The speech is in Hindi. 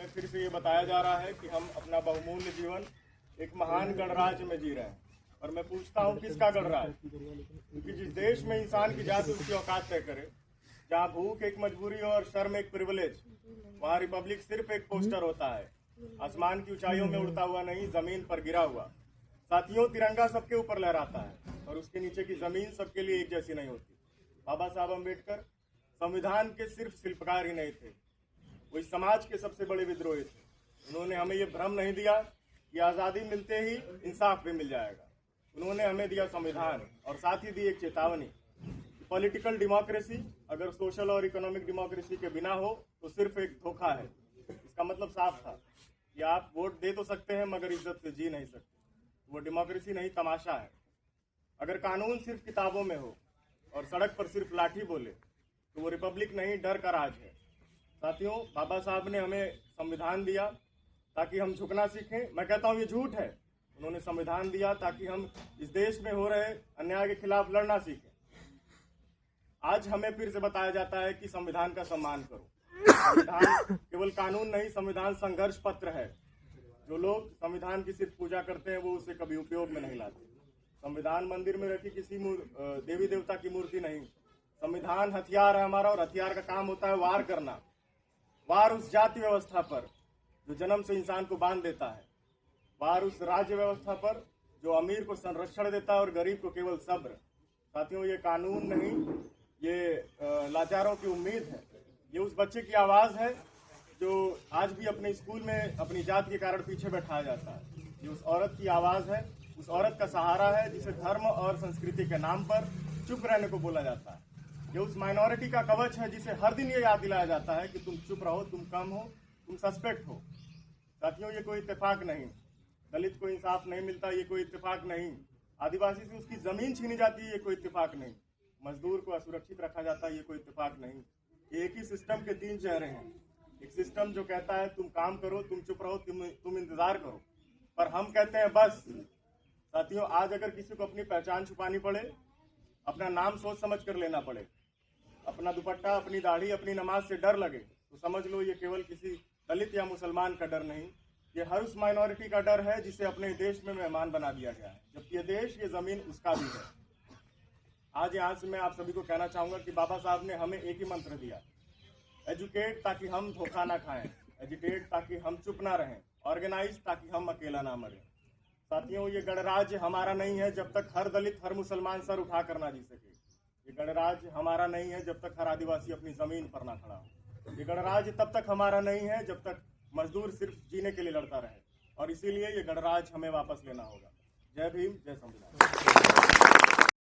हमें फिर से ये बताया जा रहा है कि हम अपना बहुमूल्य जीवन एक महान गणराज्य में जी रहे हैं। और मैं पूछता हूँ किसका गणराज्य? क्योंकि जिस देश में इंसान की जाति उसकी औकात तय करे, जहाँ भूख एक मजबूरी और शर्म एक प्रिविलेज, वहाँ रिपब्लिक सिर्फ एक पोस्टर होता है, आसमान की ऊंचाइयों में उड़ता हुआ नहीं, जमीन पर गिरा हुआ। साथियों, तिरंगा सबके ऊपर लहराता है और उसके नीचे की जमीन सबके लिए एक जैसी नहीं होती। बाबा साहब अम्बेडकर संविधान के सिर्फ शिल्पकार ही नहीं थे, वो इस समाज के सबसे बड़े विद्रोही थे। उन्होंने हमें ये भ्रम नहीं दिया कि आज़ादी मिलते ही इंसाफ भी मिल जाएगा। उन्होंने हमें दिया संविधान और साथ ही दी एक चेतावनी। पॉलिटिकल डेमोक्रेसी अगर सोशल और इकोनॉमिक डेमोक्रेसी के बिना हो तो सिर्फ एक धोखा है। इसका मतलब साफ था कि आप वोट दे तो सकते हैं मगर इज्जत से जी नहीं सकते। वो डेमोक्रेसी नहीं, तमाशा है। अगर कानून सिर्फ किताबों में हो और सड़क पर सिर्फ लाठी बोले तो वो रिपब्लिक नहीं, डर का राज है। साथियों, बाबा साहब ने हमें संविधान दिया ताकि हम झुकना सीखें। मैं कहता हूँ ये झूठ है। उन्होंने संविधान दिया ताकि हम इस देश में हो रहे अन्याय के खिलाफ लड़ना सीखें। आज हमें फिर से बताया जाता है कि संविधान का सम्मान करो। संविधान केवल कानून नहीं, संविधान संघर्ष पत्र है। जो लोग संविधान की सिर्फ पूजा करते हैं वो उसे कभी उपयोग में नहीं लाते। संविधान मंदिर में रखी किसी देवी देवता की मूर्ति नहीं। संविधान हथियार है हमारा, और हथियार का काम होता है वार करना। वार उस जाति व्यवस्था पर जो जन्म से इंसान को बांध देता है, वार उस राज्य व्यवस्था पर जो अमीर को संरक्षण देता है और गरीब को केवल सब्र। साथियों, ये कानून नहीं, ये लाचारों की उम्मीद है। ये उस बच्चे की आवाज़ है जो आज भी अपने स्कूल में अपनी जात के कारण पीछे बैठाया जाता है। ये उस औरत की आवाज़ है, उस औरत का सहारा है जिसे धर्म और संस्कृति के नाम पर चुप रहने को बोला जाता है। ये उस माइनॉरिटी का कवच है जिसे हर दिन ये याद दिलाया जाता है कि तुम चुप रहो, तुम कम हो, तुम सस्पेक्ट हो। साथियों, ये कोई इत्तेफाक नहीं। दलित को इंसाफ नहीं मिलता, ये कोई इत्तेफाक नहीं। आदिवासी से उसकी जमीन छीनी जाती है, ये कोई इत्तेफाक नहीं। मजदूर को असुरक्षित रखा जाता है, ये कोई इत्तेफाक नहीं। ये एक ही सिस्टम के तीन चेहरे हैं। एक सिस्टम जो कहता है तुम काम करो, तुम चुप रहो, तुम इंतजार करो, पर हम कहते हैं बस। साथियों, आज अगर किसी को अपनी पहचान छुपानी पड़े, अपना नाम सोच समझ कर लेना पड़े, अपना दुपट्टा, अपनी दाढ़ी, अपनी नमाज से डर लगे, तो समझ लो ये केवल किसी दलित या मुसलमान का डर नहीं, ये हर उस माइनॉरिटी का डर है जिसे अपने देश में मेहमान बना दिया गया है, जबकि ये देश, ये जमीन उसका भी है। आज यहाँ से मैं आप सभी को कहना चाहूंगा कि बाबा साहब ने हमें एक ही मंत्र दिया, एजुकेट ताकि हम धोखा ना खाएं, एजुकेट ताकि हम चुप ना रहें, ऑर्गेनाइज ताकि हम अकेला ना मरें। साथियों, ये गणराज्य हमारा नहीं है जब तक हर दलित, हर मुसलमान सर उठा कर ना जी सके। ये गणराज्य हमारा नहीं है जब तक हर आदिवासी अपनी जमीन पर ना खड़ा हो। ये गणराज्य तब तक हमारा नहीं है जब तक मजदूर सिर्फ जीने के लिए लड़ता रहे, और इसीलिए ये गणराज्य हमें वापस लेना होगा। जय भीम, जय संविधान।